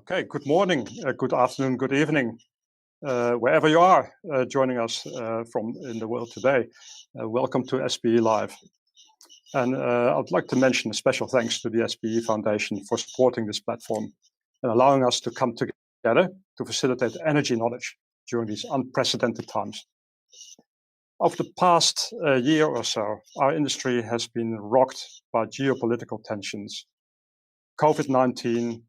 Okay, good morning, good afternoon, good evening, wherever you are joining us from in the world today. Welcome to SPE Live. And I'd like to mention a special thanks to the SPE Foundation for supporting this platform and allowing us to come together to facilitate energy knowledge during these unprecedented times. Over the past year or so, our industry has been rocked by geopolitical tensions, COVID-19,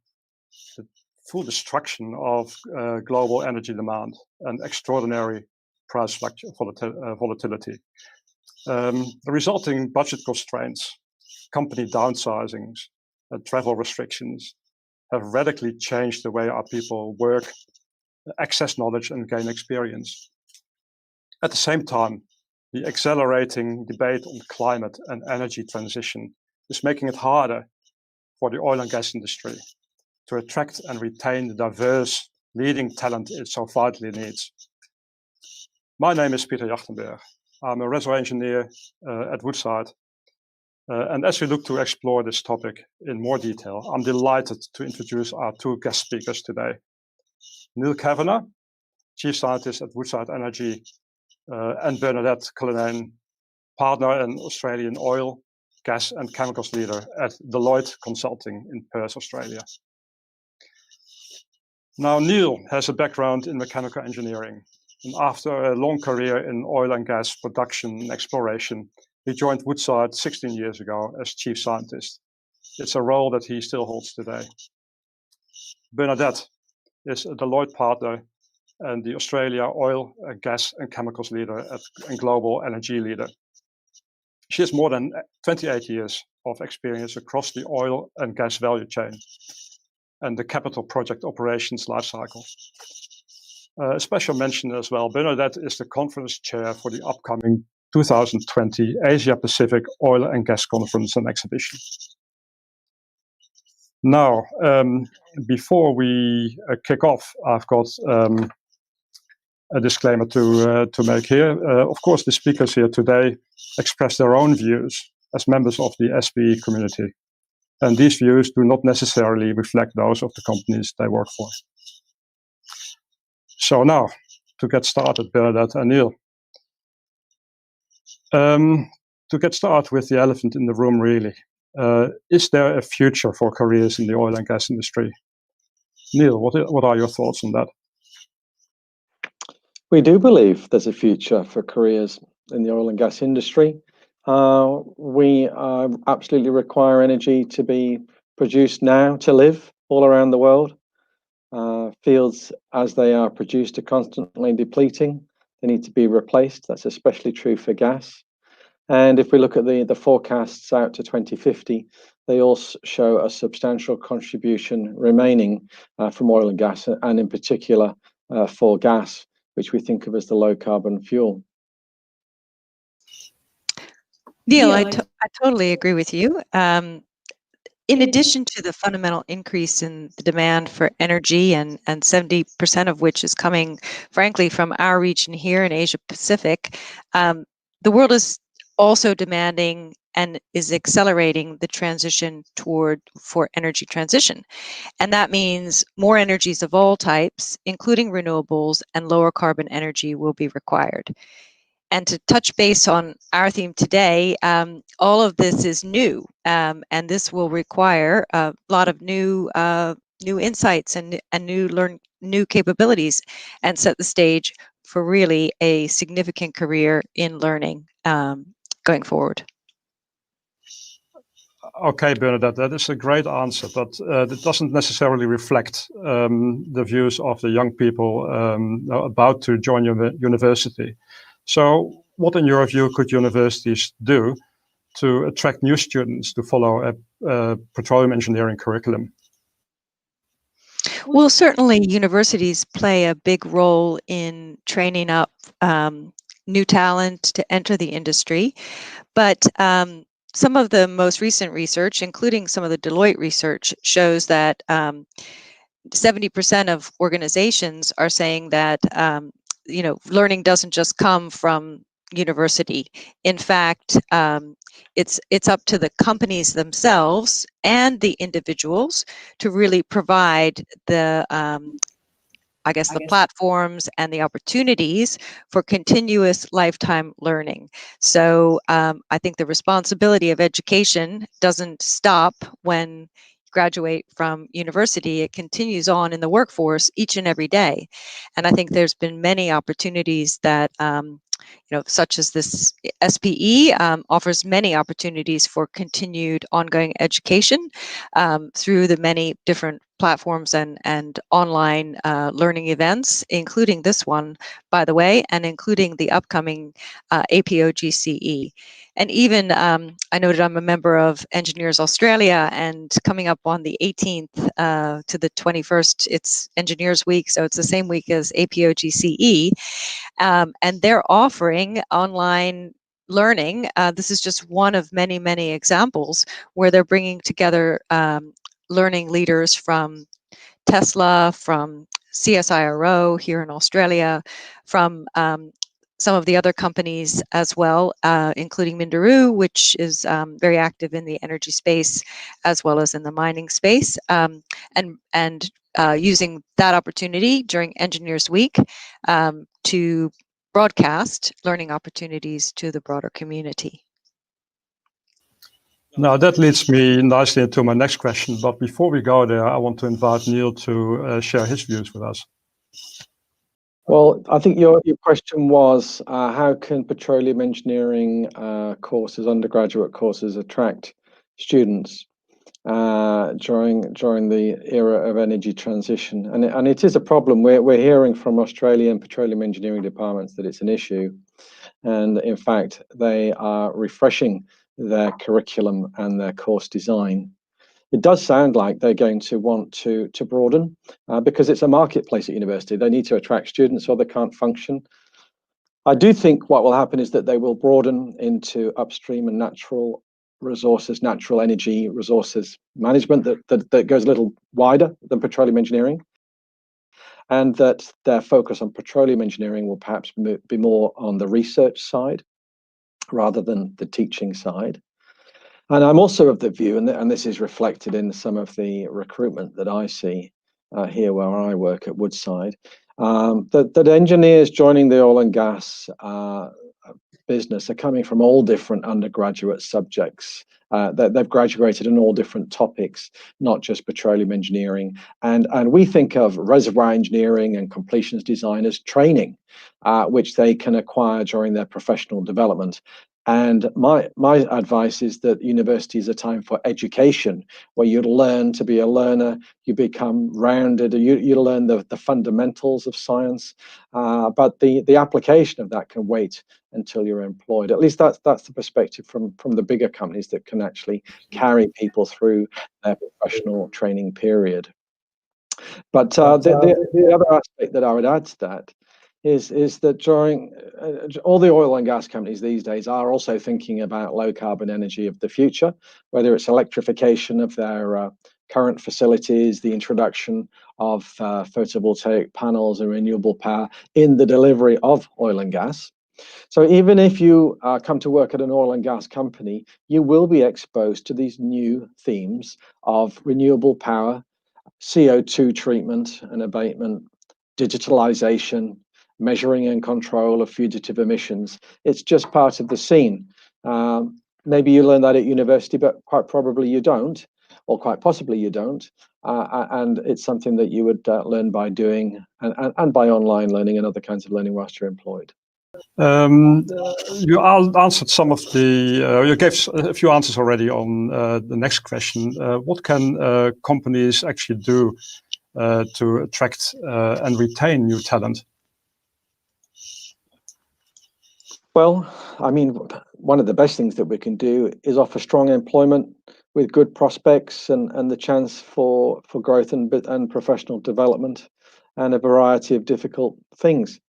the full destruction of global energy demand, and extraordinary price volatility. The resulting budget constraints, company downsizings, and travel restrictions have radically changed the way our people work, access knowledge, and gain experience. At the same time, the accelerating debate on climate and energy transition is making it harder for the oil and gas industry to attract and retain the diverse leading talent it so vitally needs. My name is Peter Jachtenberg. I'm a reservoir engineer at Woodside. And as we look to explore this topic in more detail, I'm delighted to introduce our two guest speakers today. Neil Kavanagh, Chief Scientist at Woodside Energy, and Bernadette Cullinane, Partner and Australian Oil, Gas and Chemicals Leader at Deloitte Consulting in Perth, Australia. Now, Neil has a background in mechanical engineering, and after a long career in oil and gas production and exploration, he joined Woodside 16 years ago as Chief Scientist. It's a role that he still holds today. Bernadette is a Deloitte Partner and the Australia Oil, Gas and Chemicals Leader and Global Energy Leader. She has more than 28 years of experience across the oil and gas value chain and the capital project operations lifecycle. A special mention as well, Bernadette is the conference chair for the upcoming 2020 Asia Pacific Oil and Gas Conference and Exhibition. Now, before we kick off, I've got a disclaimer to make here. Of course, the speakers here today express their own views as members of the SPE community. And these views do not necessarily reflect those of the companies they work for. So now, to get started, Bernadette and Neil. To get started with the elephant in the room, really, is there a future for careers in the oil and gas industry? Neil, what are your thoughts on that? We do believe there's a future for careers in the oil and gas industry. We absolutely require energy to be produced now to live all around the world. Fields, as they are produced, are constantly depleting. They need to be replaced. That's especially true for gas. And if we look at the forecasts out to 2050, they also show a substantial contribution remaining from oil and gas, and in particular for gas, which we think of as the low carbon fuel. Neil, I totally agree with you. In addition to the fundamental increase in the demand for energy, and 70% of which is coming, frankly, from our region here in Asia Pacific, the world is also demanding and is accelerating the transition for energy transition. And that means more energies of all types, including renewables and lower carbon energy, will be required. And to touch base on our theme today, all of this is new, and this will require a lot of new insights and new capabilities, and set the stage for really a significant career in learning going forward. Okay, Bernadette, that is a great answer, but it doesn't necessarily reflect the views of the young people about to join university. So what, in your view, could universities do to attract new students to follow a petroleum engineering curriculum? Well, certainly universities play a big role in training up new talent to enter the industry, but some of the most recent research, including some of the Deloitte research, shows that 70% of organizations are saying that learning doesn't just come from university. In fact, it's up to the companies themselves and the individuals to really provide the I guess the platforms and the opportunities for continuous lifetime learning. So I think the responsibility of education doesn't stop when you graduate from university. It continues on in the workforce each and every day. And I think there's been many opportunities that such as this SPE offers many opportunities for continued ongoing education through the many different platforms and online learning events, including this one, by the way, and including the upcoming APOGCE. And even I noted I'm a member of Engineers Australia, and coming up on the 18th to the 21st, it's Engineers Week, so it's the same week as APOGCE. And they're offering online learning. This is just one of many, many examples where they're bringing together learning leaders from Tesla, from CSIRO here in Australia, from some of the other companies as well, including Minderoo, which is very active in the energy space as well as in the mining space, and using that opportunity during Engineers Week to broadcast learning opportunities to the broader community. Now that leads me nicely into my next question, but before we go there, I want to invite Neil to share his views with us. Well, I think your question was, how can petroleum engineering courses, undergraduate courses, attract students during the era of energy transition? And it is a problem. We're hearing from Australian petroleum engineering departments that it's an issue, and in fact, they are refreshing their curriculum and their course design. It does sound like they're going to want to broaden because it's a marketplace at university. They need to attract students or they can't function. I do think what will happen is that they will broaden into upstream and natural resources, natural energy resources management that goes a little wider than petroleum engineering, and that their focus on petroleum engineering will perhaps be more on the research side rather than the teaching side. And I'm also of the view, and this is reflected in some of the recruitment that I see here where I work at Woodside, that engineers joining the oil and gas business are coming from all different undergraduate subjects. They've graduated in all different topics, not just petroleum engineering. And we think of reservoir engineering and completions design as training, which they can acquire during their professional development. And my advice is that university is a time for education, where you learn to be a learner, you become rounded, you learn the fundamentals of science, but the application of that can wait until you're employed. At least that's the perspective from the bigger companies that can actually carry people through their professional training period. But the other aspect that I would add to that is that during all the oil and gas companies these days are also thinking about low carbon energy of the future, whether it's electrification of their current facilities, the introduction of photovoltaic panels and renewable power in the delivery of oil and gas. So even if you come to work at an oil and gas company, you will be exposed to these new themes of renewable power, CO2 treatment and abatement, digitalization, measuring and control of fugitive emissions. It's just part of the scene. Maybe you learn that at university, but quite probably you don't, or quite possibly you don't. And it's something that you would learn by doing and by online learning and other kinds of learning whilst you're employed. You answered some of the, you gave a few answers already on the next question. What can companies actually do to attract and retain new talent? Well, I mean, one of the best things that we can do is offer strong employment with good prospects and the chance for growth and professional development and a variety of difficult things.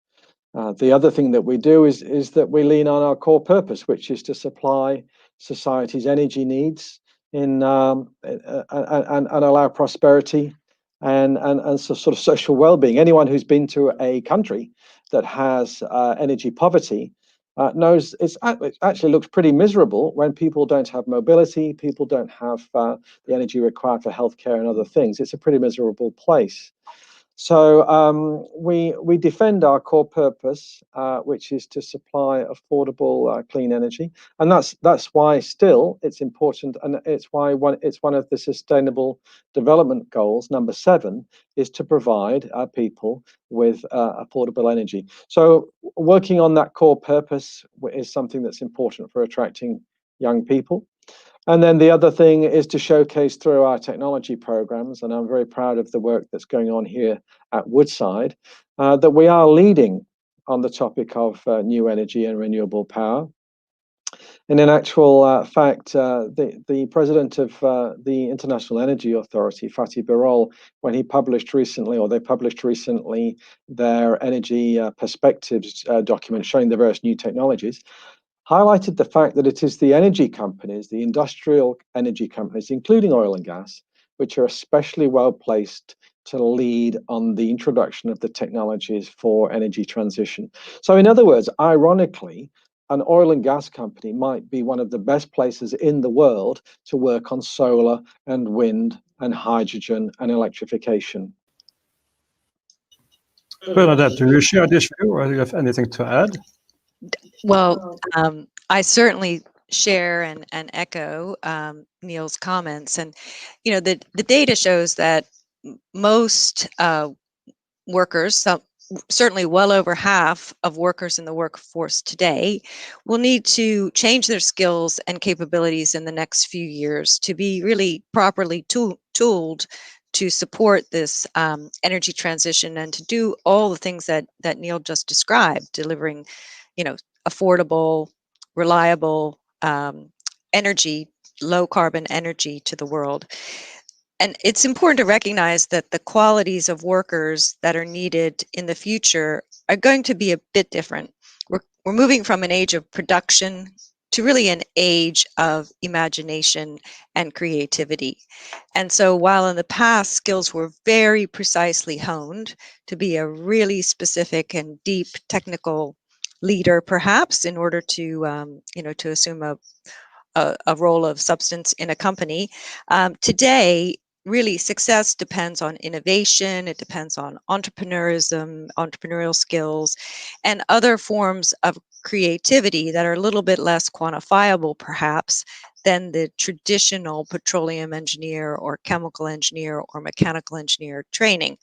The other thing that we do is that we lean on our core purpose, which is to supply society's energy needs and allow prosperity and sort of social well-being. Anyone who's been to a country that has energy poverty knows it actually looks pretty miserable when people don't have mobility, people don't have the energy required for healthcare and other things. It's a pretty miserable place. So we defend our core purpose, which is to supply affordable, clean energy, and that's why still it's important, and it's one of the Sustainable Development Goals. Number 7 is to provide our people with affordable energy. So working on that core purpose is something that's important for attracting young people. And then the other thing is to showcase through our technology programs, and I'm very proud of the work that's going on here at Woodside, that we are leading on the topic of new energy and renewable power. And in actual fact, the president of the International Energy Authority, Fatih Birol, when he published recently, or they published recently, their energy perspectives document showing the various new technologies, highlighted the fact that it is the energy companies, the industrial energy companies, including oil and gas, which are especially well placed to lead on the introduction of the technologies for energy transition. So in other words, ironically, an oil and gas company might be one of the best places in the world to work on solar and wind and hydrogen and electrification. Bernadette, do you share this view, or do you have anything to add? Well, I certainly share and echo Neil's comments, and the data shows that most workers, certainly well over half of workers in the workforce today, will need to change their skills and capabilities in the next few years to be really properly tooled to support this energy transition and to do all the things that Neil just described, delivering affordable, reliable energy, low carbon energy to the world. And it's important to recognize that the qualities of workers that are needed in the future are going to be a bit different. We're moving from an age of production to really an age of imagination and creativity. And so while in the past skills were very precisely honed to be a really specific and deep technical leader, perhaps in order to to assume a role of substance in a company, today really success depends on innovation, it depends on entrepreneurism, entrepreneurial skills, and other forms of creativity that are a little bit less quantifiable perhaps than the traditional petroleum engineer or chemical engineer or mechanical engineer training.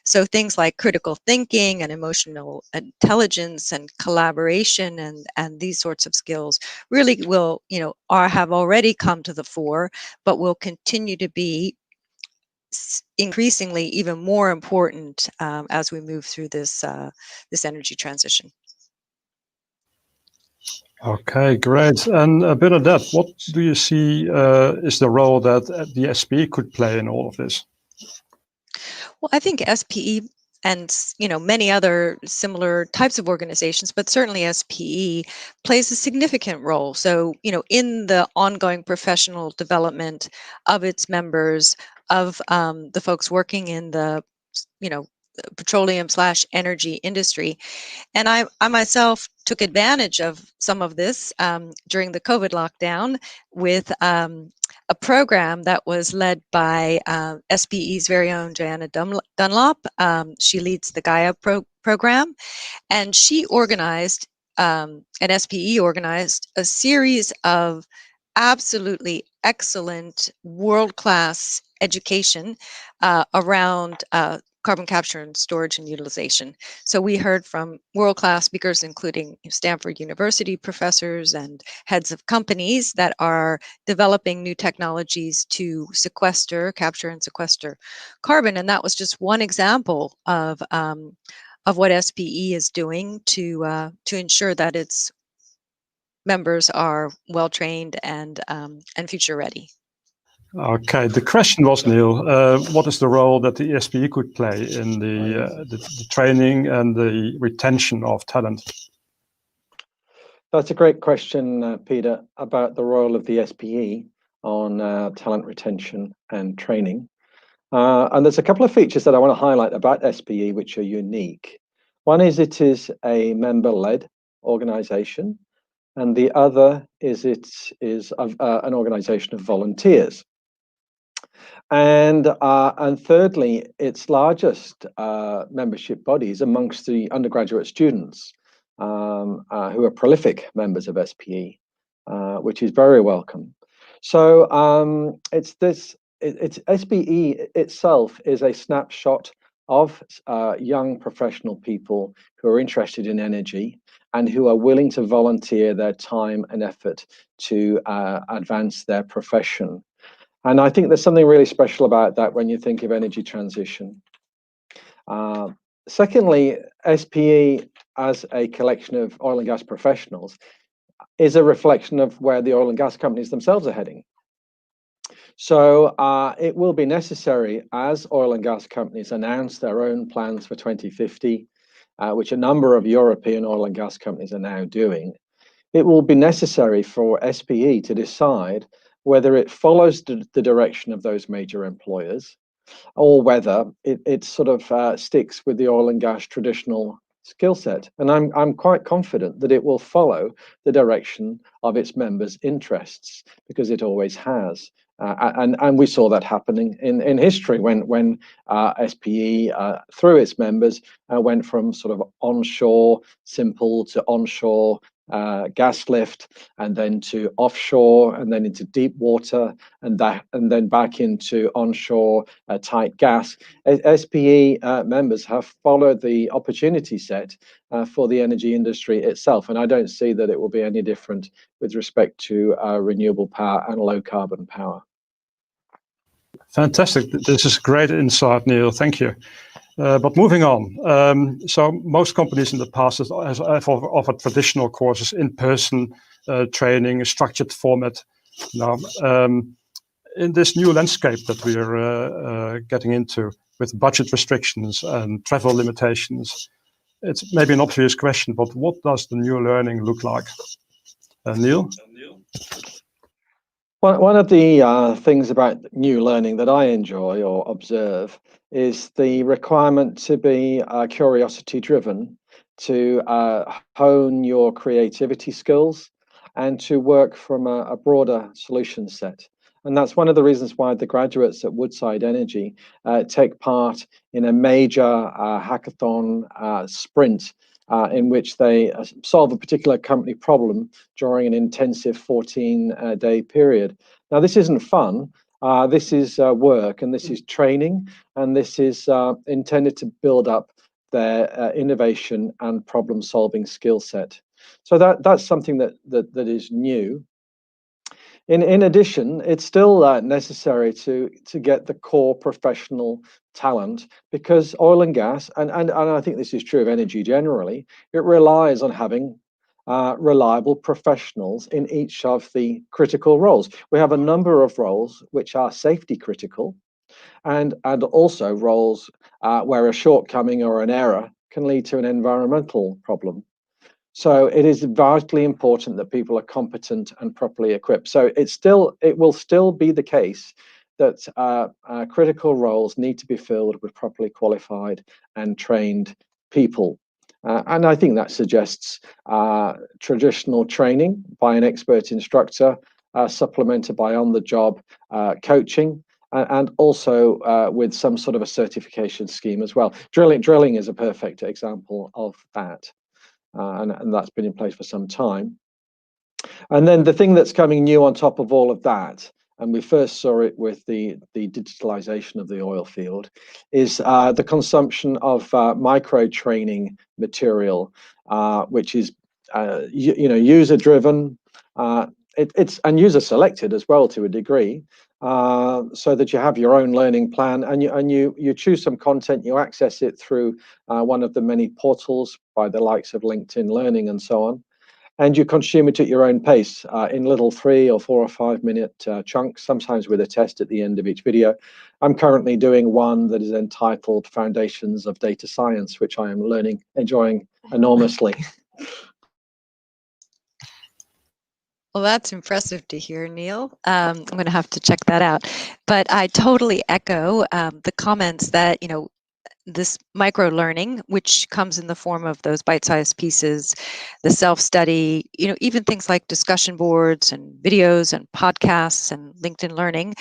So things like critical thinking and emotional intelligence and collaboration and these sorts of skills really will, have already come to the fore, but will continue to be increasingly even more important as we move through this energy transition. Okay, great. And Bernadette, what do you see is the role that the SPE could play in all of this? Well, I think SPE and many other similar types of organizations, but certainly SPE plays a significant role. So in the ongoing professional development of its members, of the folks working in the petroleum/energy industry. And I myself took advantage of some of this during the COVID lockdown with a program that was led by SPE's very own Joanna Dunlop. She leads the Gaia program, and she organized, and SPE organized, a series of absolutely excellent world-class education around carbon capture and storage and utilization. So we heard from world-class speakers, including Stanford University professors and heads of companies that are developing new technologies to capture and sequester carbon. And that was just one example of what SPE is doing to ensure that its members are well trained and future ready. Okay, the question was, Neil, what is the role that the SPE could play in the training and the retention of talent? That's a great question, Peter, about the role of the SPE on talent retention and training. And there's a couple of features that I want to highlight about SPE which are unique. One is it is a member-led organization, and the other is an organization of volunteers. And thirdly, its largest membership bodies amongst the undergraduate students who are prolific members of SPE, which is very welcome. So it's SPE itself is a snapshot of young professional people who are interested in energy and who are willing to volunteer their time and effort to advance their profession. And I think there's something really special about that when you think of energy transition. Secondly, SPE as a collection of oil and gas professionals is a reflection of where the oil and gas companies themselves are heading. So it will be necessary as oil and gas companies announce their own plans for 2050, which a number of European oil and gas companies are now doing. It will be necessary for SPE to decide whether it follows the direction of those major employers or whether it sort of sticks with the oil and gas traditional skill set. And I'm quite confident that it will follow the direction of its members' interests, because it always has. And we saw that happening in history when SPE, through its members, went from sort of onshore simple to onshore gas lift, and then to offshore, and then into deep water, and then back into onshore tight gas. SPE members have followed the opportunity set for the energy industry itself, and I don't see that it will be any different with respect to renewable power and low carbon power. Fantastic. This is great insight, Neil. Thank you. But moving on, so most companies in the past have offered traditional courses, in-person training, a structured format. Now, in this new landscape that we are getting into, with budget restrictions and travel limitations, it's maybe an obvious question, but what does the new learning look like? Neil? One of the things about new learning that I enjoy or observe is the requirement to be curiosity driven, to hone your creativity skills, and to work from a broader solution set. And that's one of the reasons why the graduates at Woodside Energy take part in a major hackathon sprint in which they solve a particular company problem during an intensive 14-day period. Now, this isn't fun. This is work, and this is training, and this is intended to build up their innovation and problem-solving skill set. So that's something that is new. In addition, it's still necessary to get the core professional talent, because oil and gas, and I think this is true of energy generally, it relies on having reliable professionals in each of the critical roles. We have a number of roles which are safety critical, and also roles where a shortcoming or an error can lead to an environmental problem. So it is vitally important that people are competent and properly equipped. So it will still be the case that critical roles need to be filled with properly qualified and trained people. And I think that suggests traditional training by an expert instructor, supplemented by on-the-job coaching, and also with some sort of a certification scheme as well. Drilling is a perfect example of that. And that's been in place for some time. And then the thing that's coming new on top of all of that, and we first saw it with the digitalization of the oil field, is the consumption of micro training material, which is user-driven. It's and user-selected as well to a degree, so that you have your own learning plan, and you choose some content, you access it through one of the many portals by the likes of LinkedIn Learning and so on, and you consume it at your own pace in little 3 or 4 or 5 minute chunks, sometimes with a test at the end of each video. I'm currently doing one that is entitled Foundations of Data Science, which I am enjoying enormously. Well, that's impressive to hear, Neil. I'm going to have to check that out. But I totally echo the comments that, this micro learning, which comes in the form of those bite-sized pieces, the self-study, even things like discussion boards and videos and podcasts and LinkedIn Learning,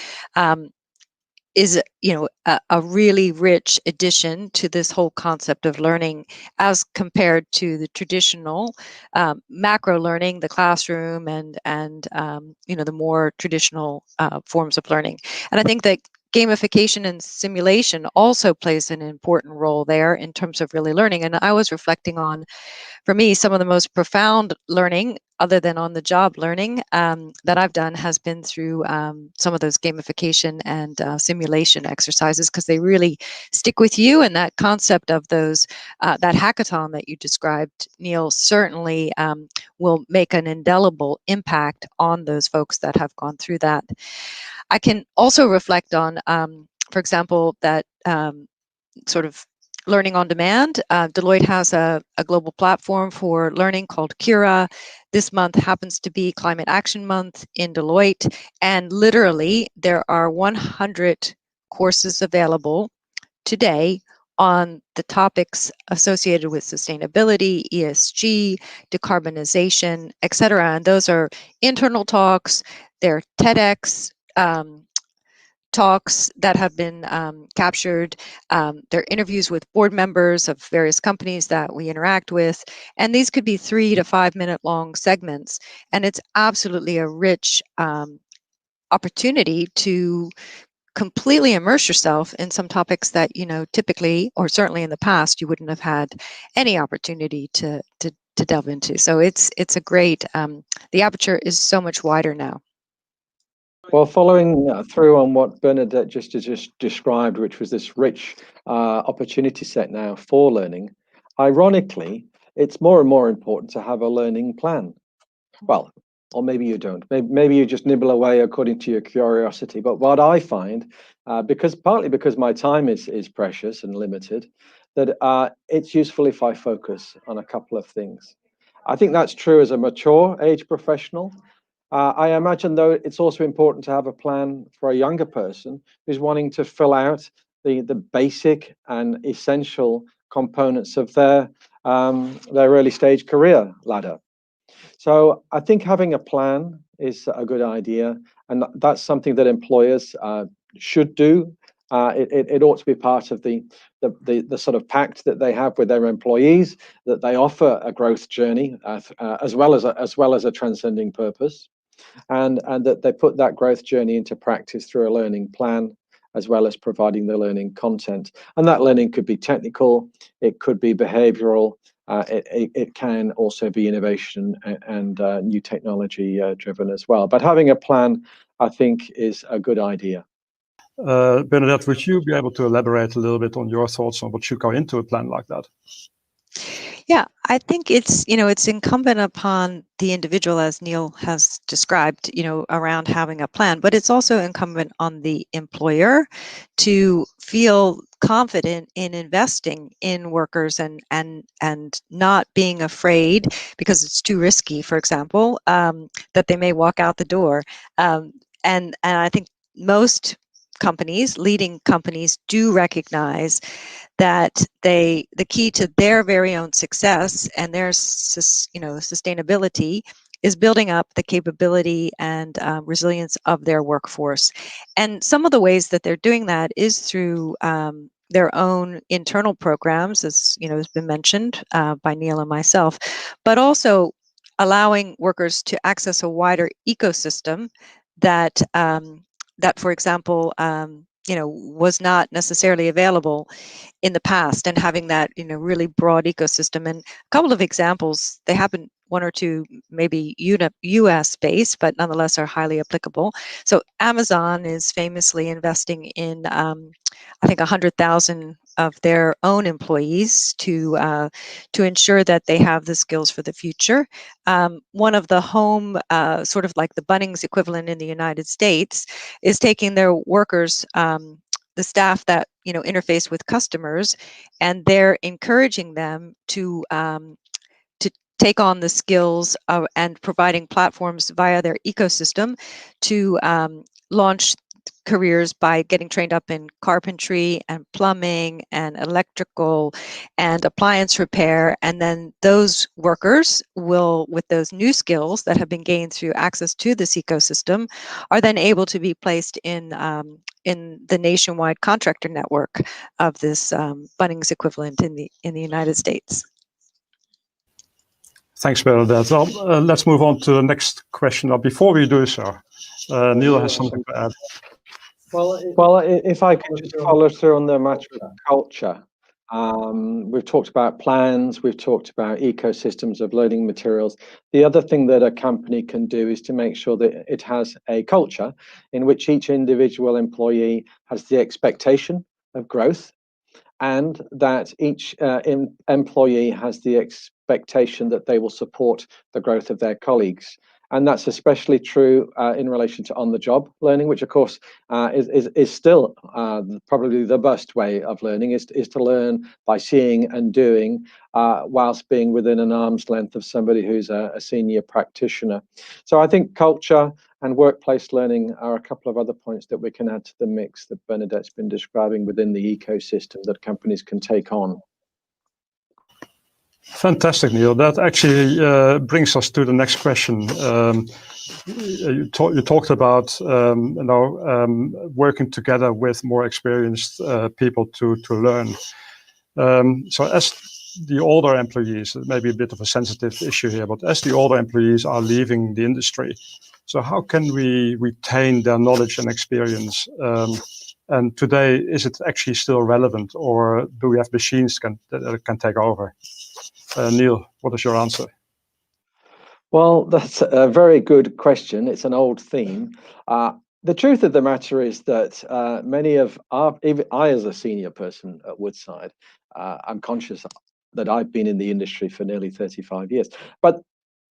is a really rich addition to this whole concept of learning, as compared to the traditional macro learning, the classroom, and the more traditional forms of learning. And I think that gamification and simulation also plays an important role there in terms of really learning. And I was reflecting on, for me, some of the most profound learning, other than on the job learning, that I've done has been through some of those gamification and simulation exercises, because they really stick with you. And that concept of those, that hackathon that you described, Neil, certainly will make an indelible impact on those folks that have gone through that. I can also reflect on, for example, that sort of learning on demand. Deloitte has a global platform for learning called Cura. This month happens to be Climate Action Month in Deloitte, and literally there are 100 courses available today on the topics associated with sustainability, ESG, decarbonization, etc. And those are internal talks, they're TEDx talks that have been captured. They're interviews with board members of various companies that we interact with. And these could be 3 to 5 minute long segments. And it's absolutely a rich opportunity to completely immerse yourself in some topics that, typically, or certainly in the past, you wouldn't have had any opportunity to delve into. So it's a great, the aperture is so much wider now. Well, following through on what Bernadette just described, which was this rich opportunity set now for learning, ironically, it's more and more important to have a learning plan. Well, or maybe you don't. Maybe you just nibble away according to your curiosity. But what I find, partly because my time is precious and limited, that it's useful if I focus on a couple of things. I think that's true as a mature age professional. I imagine, though, it's also important to have a plan for a younger person who's wanting to fill out the basic and essential components of their early stage career ladder. So I think having a plan is a good idea, and that's something that employers should do. It ought to be part of the sort of pact that they have with their employees, that they offer a growth journey as well as a transcending purpose, and that they put that growth journey into practice through a learning plan, as well as providing the learning content. And that learning could be technical, it could be behavioral, it can also be innovation and new technology driven as well. But having a plan, I think, is a good idea. Bernadette, would you be able to elaborate a little bit on your thoughts on what should go into a plan like that? Yeah, I think it's incumbent upon the individual, as Neil has described, around having a plan, but it's also incumbent on the employer to feel confident in investing in workers and not being afraid, because it's too risky, for example, that they may walk out the door. And I think most companies, leading companies, do recognize that the key to their very own success and their sustainability is building up the capability and resilience of their workforce. And some of the ways that they're doing that is through their own internal programs, as has been mentioned by Neil and myself, but also allowing workers to access a wider ecosystem that for example, was not necessarily available in the past, and having that really broad ecosystem. And a couple of examples, they happen, one or two maybe US based, but nonetheless are highly applicable. So Amazon is famously investing in I think 100,000 of their own employees to ensure that they have the skills for the future. One of the home, sort of like the Bunnings equivalent in the United States, is taking their workers, the staff that interface with customers, and they're encouraging them to take on the skills and providing platforms via their ecosystem to launch careers by getting trained up in carpentry and plumbing and electrical and appliance repair. And then those workers will, with those new skills that have been gained through access to this ecosystem, are then able to be placed in the nationwide contractor network of this Bunnings equivalent in the United States. Thanks, Bernadette. Well, let's move on to the next question. Now, before we do so, Neil has something to add. Well, if I could just follow through on the matter of culture. We've talked about plans, we've talked about ecosystems of learning materials. The other thing that a company can do is to make sure that it has a culture in which each individual employee has the expectation of growth, and that each employee has the expectation that they will support the growth of their colleagues. And that's especially true in relation to on-the-job learning, which of course is still probably the best way of learning, is to learn by seeing and doing whilst being within an arm's length of somebody who's a senior practitioner. So I think culture and workplace learning are a couple of other points that we can add to the mix that Bernadette's been describing within the ecosystem that companies can take on. Fantastic, Neil. That actually brings us to the next question. You talked about working together with more experienced people to learn. So as the older employees, it may be a bit of a sensitive issue here, but as the older employees are leaving the industry, so how can we retain their knowledge and experience? And today, is it actually still relevant, or do we have machines that can take over? Neil, what is your answer? Well, that's a very good question. It's an old theme. The truth of the matter is that many of even I, as a senior person at Woodside, I'm conscious that I've been in the industry for nearly 35 years. But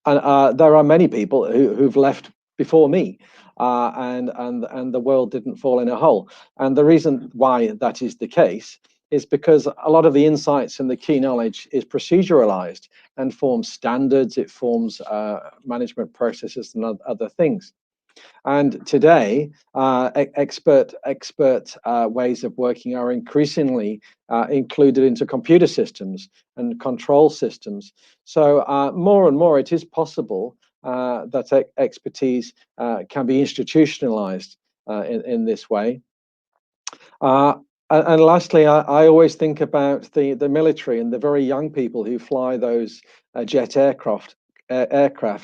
there are many people who've left before me, and the world didn't fall in a hole. And the reason why that is the case is because a lot of the insights and the key knowledge is proceduralized and forms standards, it forms management processes and other things. And today, expert ways of working are increasingly included into computer systems and control systems. So more and more, it is possible that expertise can be institutionalized in this way. And lastly, I always think about the military and the very young people who fly those jet aircraft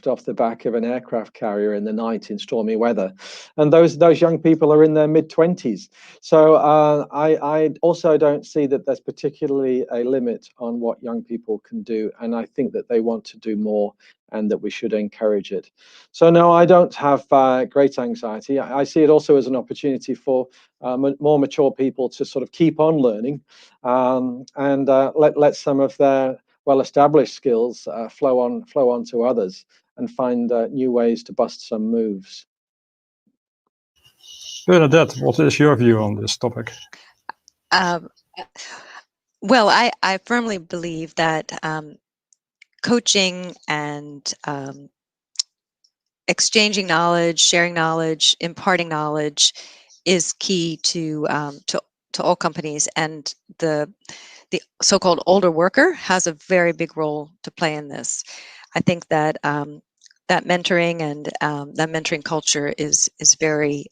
off the back of an aircraft carrier in the night in stormy weather, and those young people are in their mid-20s. So I also don't see that there's particularly a limit on what young people can do, and I think that they want to do more and that we should encourage it. So no, I don't have great anxiety. I see it also as an opportunity for more mature people to sort of keep on learning and let some of their well-established skills flow on to others and find new ways to bust some moves. Bernadette, what is your view on this topic? Well, I firmly believe that coaching and exchanging knowledge, sharing knowledge, imparting knowledge is key to all companies, and the so-called older worker has a very big role to play in this. I think that that mentoring and that mentoring culture is very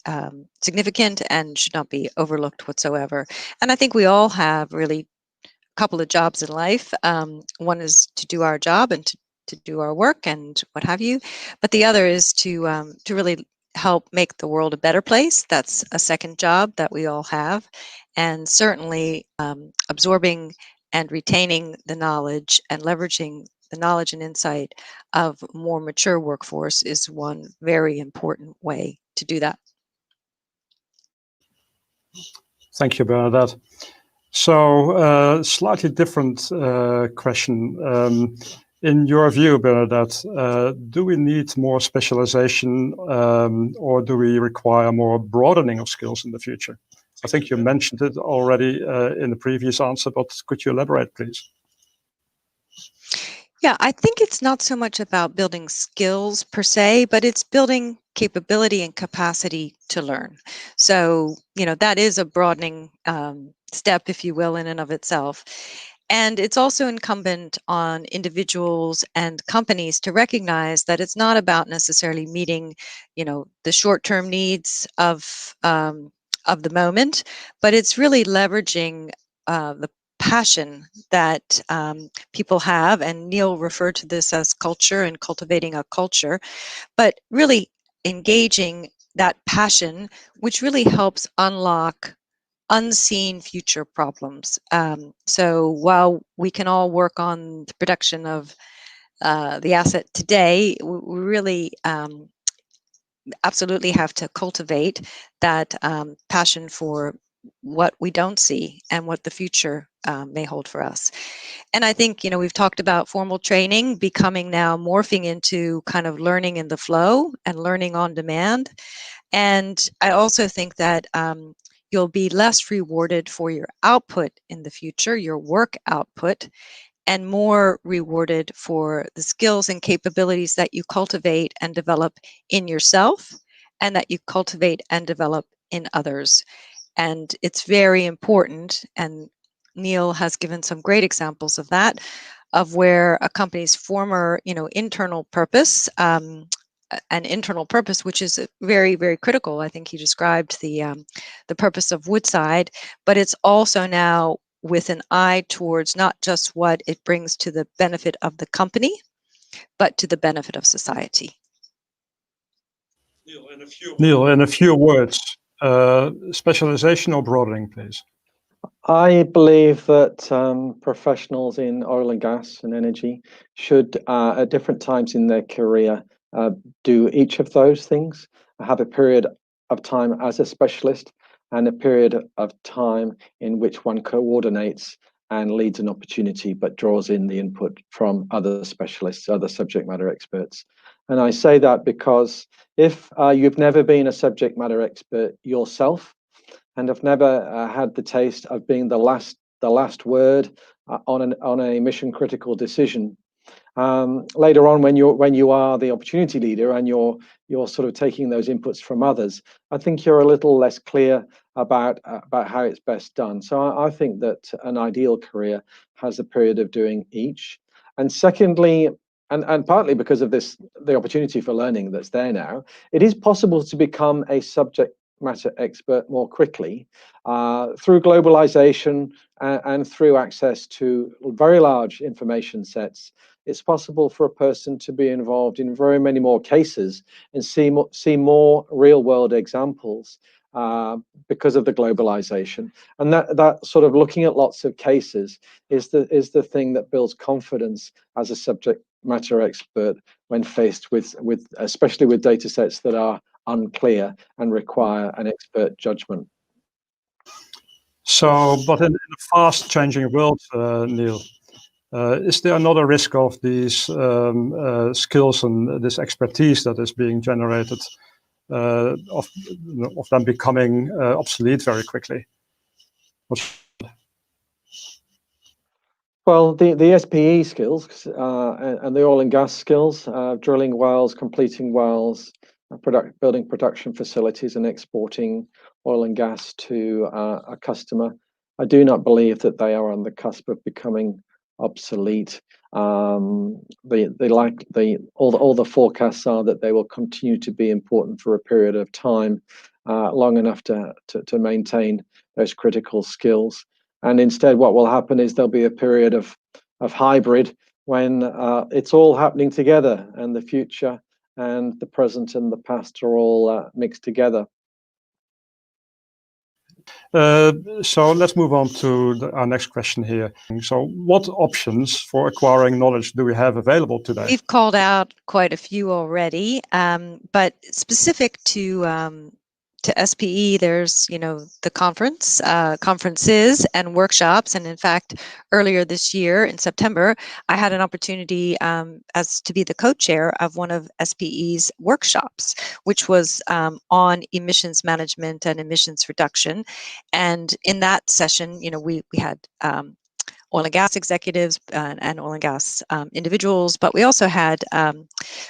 significant and should not be overlooked whatsoever. And I think we all have really a couple of jobs in life. One is to do our job and to do our work and what have you, but the other is to really help make the world a better place. That's a second job that we all have. And certainly absorbing and retaining the knowledge and leveraging the knowledge and insight of more mature workforce is one very important way to do that. Thank you, Bernadette. So slightly different question. In your view, Bernadette, do we need more specialization or do we require more broadening of skills in the future? I think you mentioned it already in the previous answer, but could you elaborate, please? Yeah, I think it's not so much about building skills per se, but it's building capability and capacity to learn. So, that is a broadening step, if you will, in and of itself. And it's also incumbent on individuals and companies to recognize that it's not about necessarily meeting, the short-term needs of the moment, but it's really leveraging the passion that people have, and Neil referred to this as culture and cultivating a culture, but really engaging that passion, which really helps unlock unseen future problems. So while we can all work on the production of the asset today, we really absolutely have to cultivate that passion for what we don't see and what the future may hold for us. And I think, we've talked about formal training becoming now morphing into kind of learning in the flow and learning on demand. And I also think that you'll be less rewarded for your output in the future, your work output, and more rewarded for the skills and capabilities that you cultivate and develop in yourself, and that you cultivate and develop in others. And it's very important, and Neil has given some great examples of that, of where a company's former, internal purpose, an internal purpose, which is very, very critical. I think he described the purpose of Woodside, but it's also now with an eye towards not just what it brings to the benefit of the company, but to the benefit of society. Neil, in a few words, specialization or broadening, please? I believe that professionals in oil and gas and energy should, at different times in their career, do each of those things. Have a period of time as a specialist and a period of time in which one coordinates and leads an opportunity, but draws in the input from other specialists, other subject matter experts. And I say that because if you've never been a subject matter expert yourself, and have never had the taste of being the last word on a mission critical decision, later on when you are the opportunity leader and you're sort of taking those inputs from others, I think you're a little less clear about how it's best done. So I think that an ideal career has a period of doing each. And secondly, and partly because of the opportunity for learning that's there now, it is possible to become a subject matter expert more quickly through globalization and through access to very large information sets. It's possible for a person to be involved in very many more cases and see more real world examples because of the globalization. And that sort of looking at lots of cases is the thing that builds confidence as a subject matter expert when faced with especially with data sets that are unclear and require an expert judgment. So, but in a fast changing world, Neil, is there another risk of these skills and this expertise that is being generated, of them becoming obsolete very quickly? Well, the SPE skills and the oil and gas skills, drilling wells, completing wells, building production facilities and exporting oil and gas to a customer, I do not believe that they are on the cusp of becoming obsolete. All the forecasts are that they will continue to be important for a period of time, long enough to maintain those critical skills. And instead, what will happen is there'll be a period of hybrid when it's all happening together, and the future and the present and the past are all mixed together. So let's move on to our next question here. So what options for acquiring knowledge do we have available today? We've called out quite a few already, but specific to SPE, there's the conferences and workshops, and in fact, earlier this year in September, I had an opportunity as to be the co-chair of one of SPE's workshops, which was on emissions management and emissions reduction. And in that session, we had oil and gas executives and oil and gas individuals, but we also had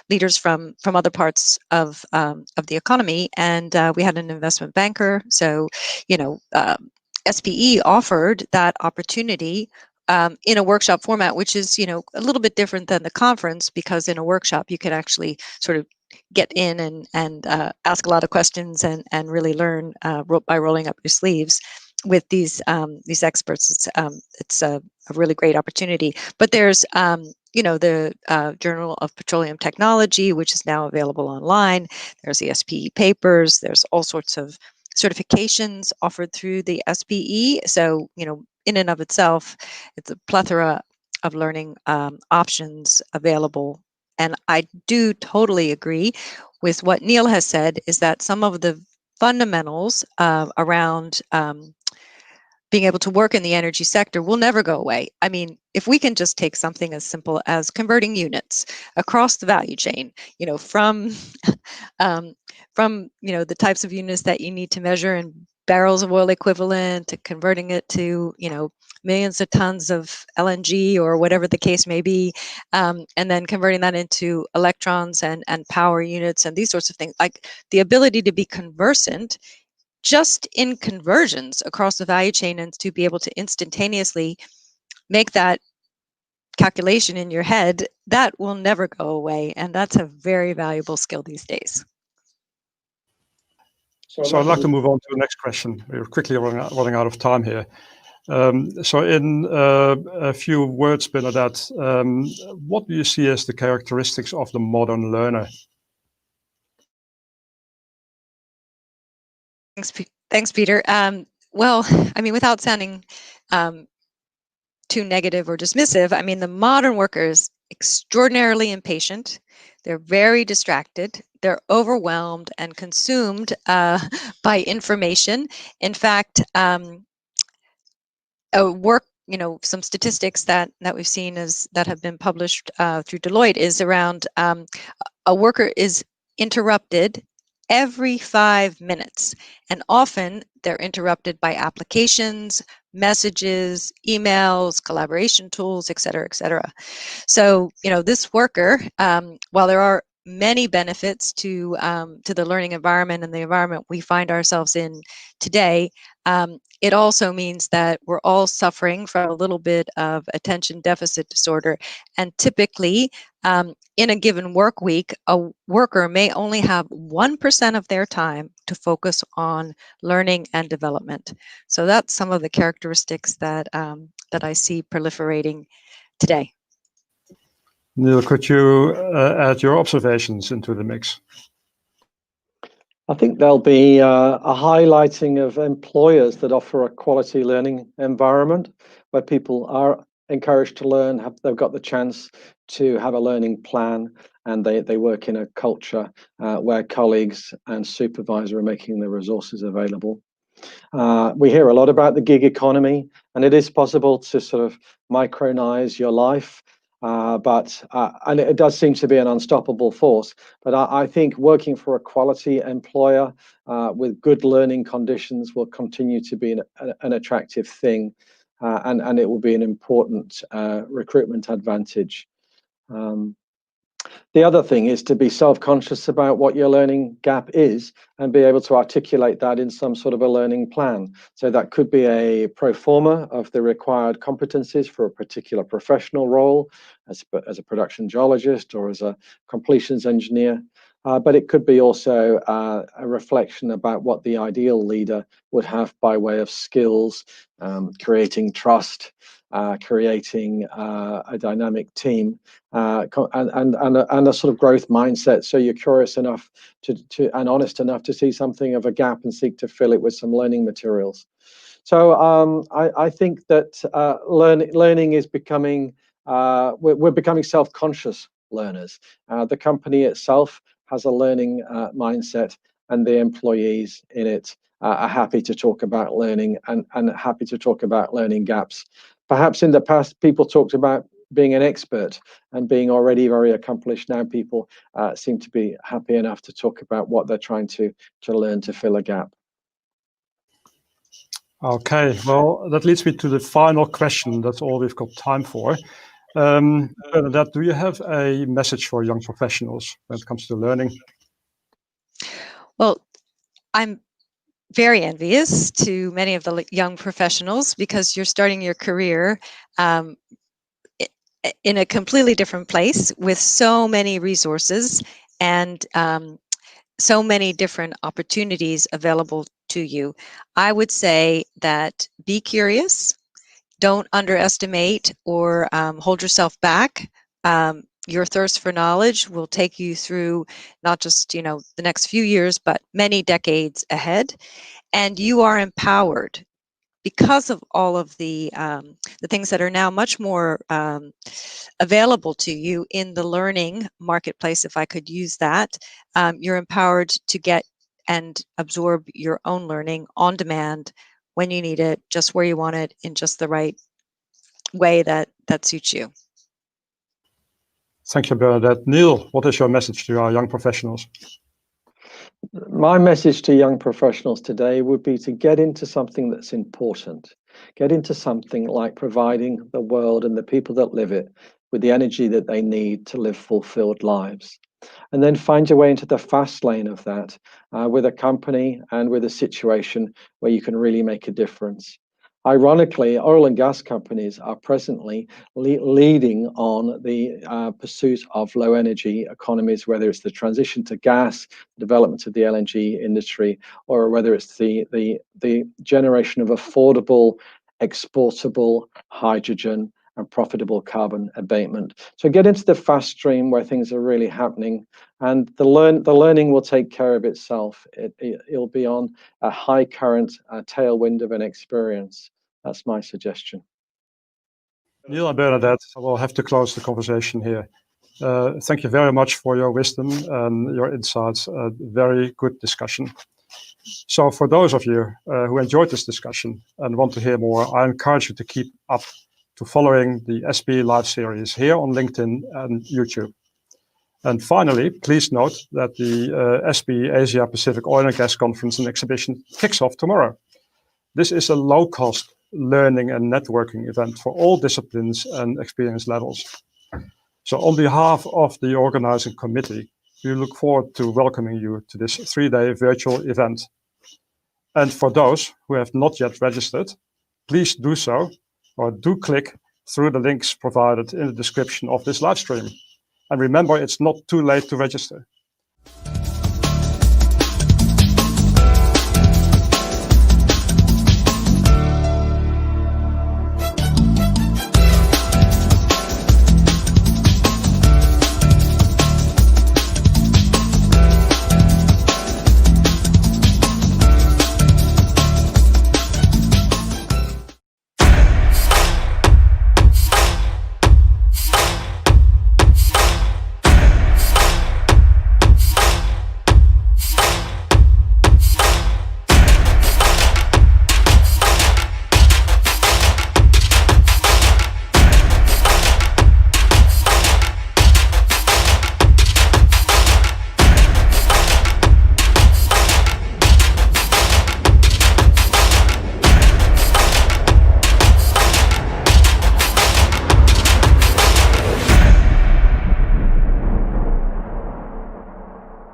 leaders from other parts of the economy, and we had an investment banker. So, SPE offered that opportunity in a workshop format, which is, a little bit different than the conference, because in a workshop you could actually sort of get in and ask a lot of questions and really learn by rolling up your sleeves with these experts. It's a really great opportunity. But there's the Journal of Petroleum Technology, which is now available online. There's the SPE papers. There's all sorts of certifications offered through the SPE. So, in and of itself, it's a plethora of learning options available. And I do totally agree with what Neil has said, is that some of the fundamentals around being able to work in the energy sector will never go away. I mean, if we can just take something as simple as converting units across the value chain, from the types of units that you need to measure in barrels of oil equivalent, to converting it to millions of tons of LNG or whatever the case may be, and then converting that into electrons and power units and these sorts of things. Like, the ability to be conversant just in conversions across the value chain, and to be able to instantaneously make that calculation in your head, that will never go away. And that's a very valuable skill these days. So I'd like to move on to the next question. We're quickly running out of time here. So in a few words, Bernadette, what do you see as the characteristics of the modern learner? Thanks, Peter. Well, I mean, without sounding too negative or dismissive, I mean, the modern worker is extraordinarily impatient. They're very distracted. They're overwhelmed and consumed by information. In fact, some statistics that we've seen that have been published through Deloitte is around a worker is interrupted every 5 minutes, and often they're interrupted by applications, messages, emails, collaboration tools, et cetera, et cetera. So, this worker, while there are many benefits to the learning environment and the environment we find ourselves in today, it also means that we're all suffering from a little bit of attention deficit disorder. And typically, in a given work week, a worker may only have 1% of their time to focus on learning and development. So that's some of the characteristics that I see proliferating today. Neil, could you add your observations into the mix? I think there'll be a highlighting of employers that offer a quality learning environment where people are encouraged to learn, they've got the chance to have a learning plan, and they work in a culture where colleagues and supervisor are making the resources available. We hear a lot about the gig economy, and it is possible to sort of micronize your life. And it does seem to be an unstoppable force. But I think working for a quality employer with good learning conditions will continue to be an attractive thing, and it will be an important recruitment advantage. The other thing is to be self-conscious about what your learning gap is and be able to articulate that in some sort of a learning plan. So that could be a pro forma of the required competencies for a particular professional role as a production geologist or as a completions engineer. But it could be also a reflection about what the ideal leader would have by way of skills, creating trust, creating a dynamic team, and a sort of growth mindset. So you're curious enough to and honest enough to see something of a gap and seek to fill it with some learning materials. So I think that learning is becoming, we're becoming self-conscious learners. The company itself has a learning mindset, and the employees in it are happy to talk about learning and happy to talk about learning gaps. Perhaps in the past, people talked about being an expert and being already very accomplished. Now people seem to be happy enough to talk about what they're trying to learn to fill a gap. Okay, well, that leads me to the final question. That's all we've got time for. Bernadette, do you have a message for young professionals when it comes to learning? Well, I'm very envious to many of the young professionals because you're starting your career in a completely different place with so many resources and so many different opportunities available to you. I would say that be curious, don't underestimate or hold yourself back. Your thirst for knowledge will take you through not just the next few years, but many decades ahead. And you are empowered because of all of the things that are now much more available to you in the learning marketplace, if I could use that. You're empowered to get and absorb your own learning on demand when you need it, just where you want it, in just the right way that suits you. Thank you, Bernadette. Neil, what is your message to our young professionals? My message to young professionals today would be to get into something that's important. Get into something like providing the world and the people that live it with the energy that they need to live fulfilled lives. And then find your way into the fast lane of that with a company and with a situation where you can really make a difference. Ironically, oil and gas companies are presently leading on the pursuit of low energy economies, whether it's the transition to gas, development of the LNG industry, or whether it's the generation of affordable, exportable hydrogen and profitable carbon abatement. So get into the fast stream where things are really happening, and the learning will take care of itself. It'll be on a high current tailwind of an experience. That's my suggestion. Neil and Bernadette, I will have to close the conversation here. Thank you very much for your wisdom and your insights. Very good discussion. So for those of you who enjoyed this discussion and want to hear more, I encourage you to keep up to following the SPE Live series here on LinkedIn and YouTube. And finally, please note that the SPE Asia Pacific Oil and Gas Conference and Exhibition kicks off tomorrow. This is a low-cost learning and networking event for all disciplines and experience levels. So on behalf of the organizing committee, we look forward to welcoming you to this 3-day virtual event. And for those who have not yet registered, please do so, or do click through the links provided in the description of this live stream. And remember, it's not too late to register.